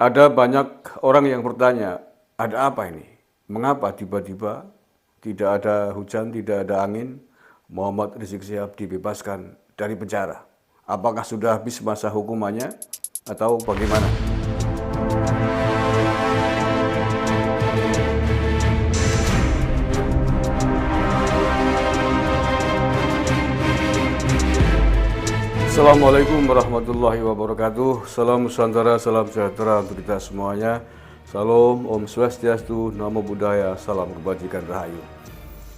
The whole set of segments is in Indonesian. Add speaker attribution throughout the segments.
Speaker 1: Ada banyak orang yang bertanya, ada apa ini? Mengapa tiba-tiba tidak ada hujan, tidak ada angin, Muhammad Rizik Syihab dibebaskan dari penjara? Apakah sudah habis masa hukumannya atau bagaimana? Assalamualaikum warahmatullahi wabarakatuh. Salam Nusantara, salam sejahtera untuk kita semuanya. Salam, Om Swastiastu, Namo Buddhaya, salam kebajikan rahayu.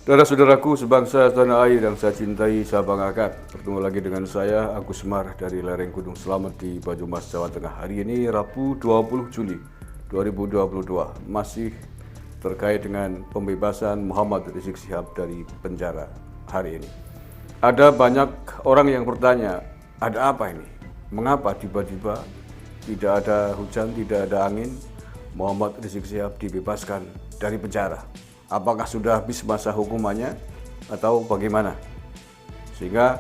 Speaker 1: Saudara-saudaraku sebangsa tanah air yang saya cintai, saya banggakan. Bertemu lagi dengan saya, Agus Semar dari lereng Gunung Selamet di Banyumas, Jawa Tengah. Hari ini Rabu 20 Juli 2022, masih terkait dengan pembebasan Muhammad Rizik Syihab dari penjara hari ini. Ada banyak orang yang bertanya, ada apa ini? Mengapa tiba-tiba tidak ada hujan, tidak ada angin, Muhammad Rizik Syihab dibebaskan dari penjara? Apakah sudah habis masa hukumannya atau bagaimana? Sehingga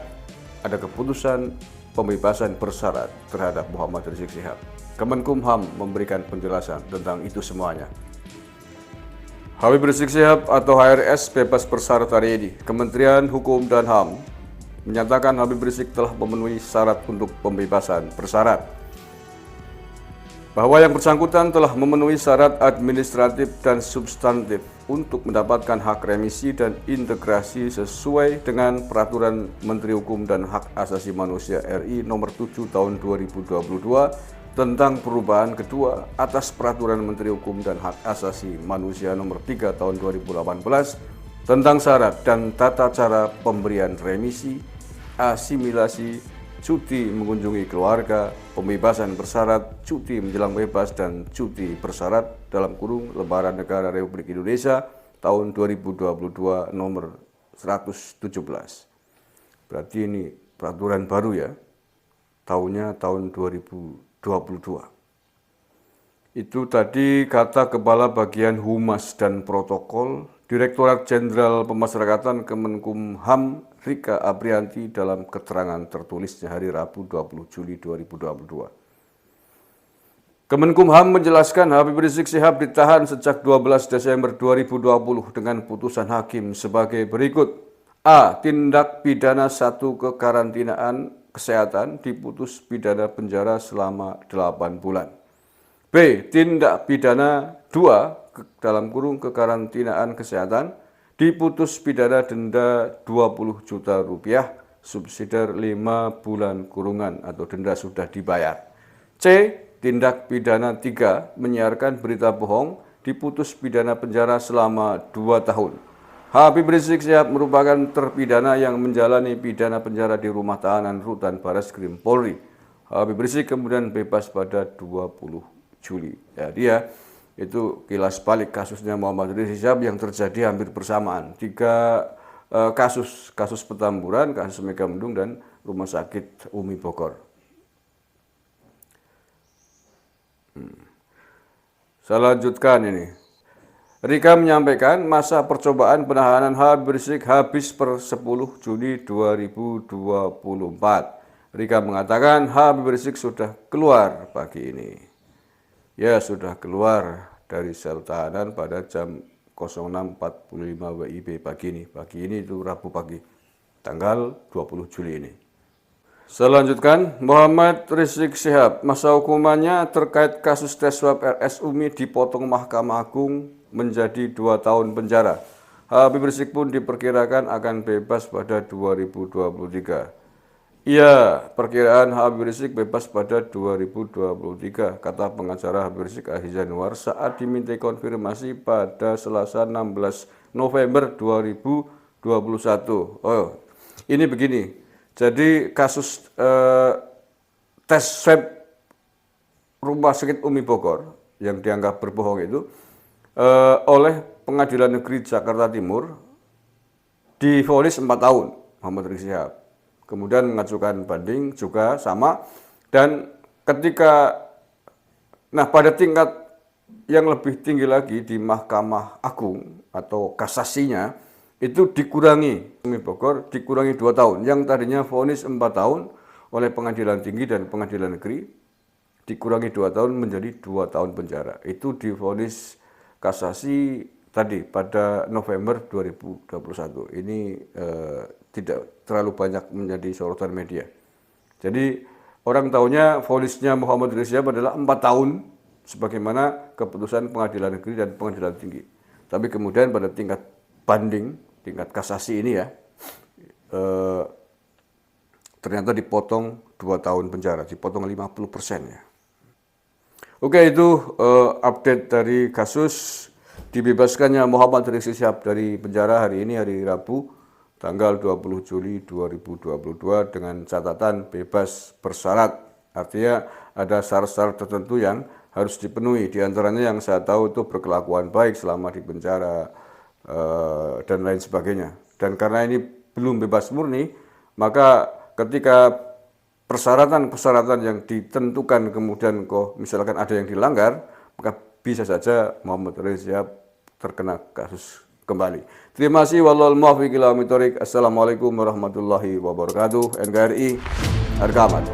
Speaker 1: ada keputusan pembebasan bersyarat terhadap Muhammad Rizik Syihab. Kemenkumham memberikan penjelasan tentang itu semuanya. Habib Rizik Syihab atau HRS bebas bersyarat hari ini. Kementerian Hukum dan HAM menyatakan Habib Rizik telah memenuhi syarat untuk pembebasan bersyarat. Bahwa yang bersangkutan telah memenuhi syarat administratif dan substantif untuk mendapatkan hak remisi dan integrasi sesuai dengan Peraturan Menteri Hukum dan Hak Asasi Manusia RI Nomor 7 Tahun 2022 tentang perubahan kedua atas Peraturan Menteri Hukum dan Hak Asasi Manusia Nomor 3 Tahun 2018 tentang syarat dan tata cara pemberian remisi, asimilasi, cuti mengunjungi keluarga, pembebasan bersyarat, cuti menjelang bebas, dan cuti bersyarat dalam kurung Lembaran Negara Republik Indonesia tahun 2022 nomor 117. Berarti ini peraturan baru ya, tahunnya tahun 2022. Itu tadi kata Kepala Bagian Humas dan Protokol Direktorat Jenderal Pemasyarakatan Kemenkumham Rika Aprianti dalam keterangan tertulisnya hari Rabu 20 Juli 2022. Kemenkumham menjelaskan Habib Rizik Syihab ditahan sejak 12 Desember 2020 dengan putusan hakim sebagai berikut. A. Tindak pidana 1 kekarantinaan kesehatan diputus pidana penjara selama 8 bulan. B. Tindak pidana 2 dalam kurung kekarantinaan kesehatan diputus pidana denda 20 juta rupiah, subsidiar 5 bulan kurungan atau denda sudah dibayar. C. Tindak pidana 3 menyiarkan berita bohong diputus pidana penjara selama 2 tahun. Habib Rizik Syihab merupakan terpidana yang menjalani pidana penjara di rumah tahanan Rutan Bareskrim Polri. Habib Rizik kemudian bebas pada 20 Juli. Ya, dia itu kilas balik kasusnya Muhammad Rizik Syihab yang terjadi hampir bersamaan. 3 kasus Petamburan, kasus Megamendung, dan Rumah Sakit Umi Bogor. Saya lanjutkan ini. Rika menyampaikan masa percobaan penahanan Habib Rizik habis per 10 Juni 2024. Rika mengatakan Habib Rizik sudah keluar pagi ini. Ya, sudah keluar dari sel tahanan pada jam 06.45 WIB pagi ini. Pagi ini itu Rabu pagi, tanggal 20 Juli ini. Selanjutkan, Muhammad Rizik Syihab, masa hukumannya terkait kasus tes swab RS Umi dipotong Mahkamah Agung menjadi 2 tahun penjara. Habib Rizik pun diperkirakan akan bebas pada 2023. Ya, perkiraan Habib Rizik bebas pada 2023, kata pengacara Habib Rizik Aziz Anwar saat dimintai konfirmasi pada Selasa 16 November 2021. Oh, ini begini, jadi kasus tes swab Rumah Sakit Umi Bogor yang dianggap berbohong itu oleh Pengadilan Negeri Jakarta Timur divonis 4 tahun Muhammad Rizik Syihab. Kemudian mengajukan banding juga sama, dan pada tingkat yang lebih tinggi lagi di Mahkamah Agung atau kasasinya itu dikurangi, Umi Bogor dikurangi 2 tahun, yang tadinya vonis 4 tahun oleh Pengadilan Tinggi dan Pengadilan Negeri dikurangi 2 tahun menjadi 2 tahun penjara. Itu divonis kasasi tadi pada November 2021. Ini tidak terlalu banyak menjadi sorotan media. Jadi orang tahunya vonisnya Muhammad Rizik Syihab adalah 4 tahun sebagaimana keputusan pengadilan negeri dan pengadilan tinggi. Tapi kemudian pada tingkat banding, tingkat kasasi ini ya, ternyata dipotong 2 tahun penjara, dipotong 50% ya. Oke, itu update dari kasus dibebaskannya Muhammad Rizik Syihab dari penjara hari ini, hari Rabu, tanggal 20 Juli 2022 dengan catatan bebas bersyarat. Artinya ada syarat-syarat tertentu yang harus dipenuhi. Di antaranya yang saya tahu itu berkelakuan baik selama di penjara dan lain sebagainya. Dan karena ini belum bebas murni, maka ketika persyaratan-persyaratan yang ditentukan kemudian kok misalkan ada yang dilanggar, maka bisa saja Muhammad Rizik Syihab terkena kasus kembali. Terima kasih. Wallahul muwaffiq ila aqwamit thoriq. Assalamualaikum warahmatullahi wabarakatuh. NKRI harga mati.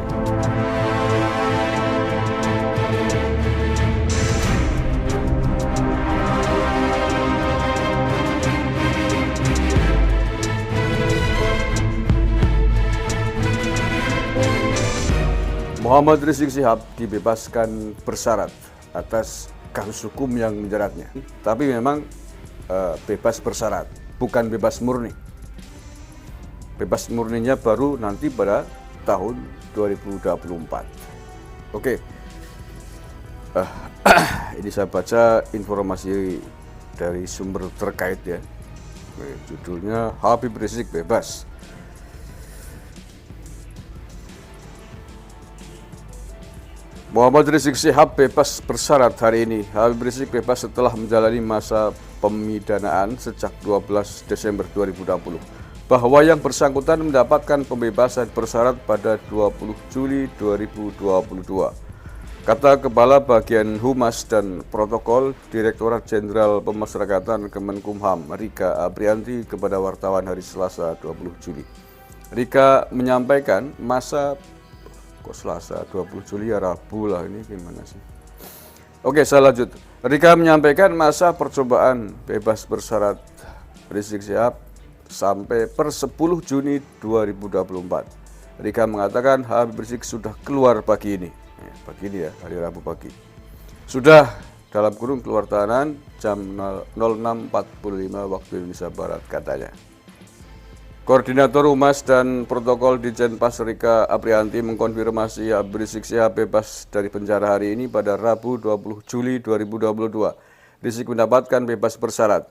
Speaker 1: Muhammad Rizik Syihab dibebaskan bersyarat atas kasus hukum yang menjeratnya. Tapi memang bebas bersyarat, bukan bebas murni. Bebas murninya baru nanti pada tahun 2024. Oke. Ini saya baca informasi dari sumber terkait ya. Judulnya Habib Rizik bebas. Muhammad Rizik Syihab bebas bersyarat hari ini. Habib Rizik bebas setelah menjalani masa pemidanaan sejak 12 Desember 2020. Bahwa yang bersangkutan mendapatkan pembebasan bersyarat pada 20 Juli 2022. Kata Kepala Bagian Humas dan Protokol Direktorat Jenderal Pemasyarakatan Kemenkumham, Rika Aprianti kepada wartawan hari Selasa 20 Juli. Rika menyampaikan masa Selasa 20 Juli ya Rabu lah, ini gimana sih? Oke, saya lanjut. Rika menyampaikan masa percobaan bebas bersyarat Rizik Syihab sampai per 10 Juni 2024. Rika mengatakan Habib Rizik sudah keluar pagi ini. Pagi ini ya, hari Rabu pagi. Sudah dalam kurung keluar tahanan jam 06.45 waktu Indonesia Barat katanya. Koordinator Humas dan Protokol Ditjenpas Rika Aprianti mengkonfirmasi Habib Rizik Syihab bebas dari penjara hari ini pada Rabu 20 Juli 2022. Rizik mendapatkan bebas bersyarat.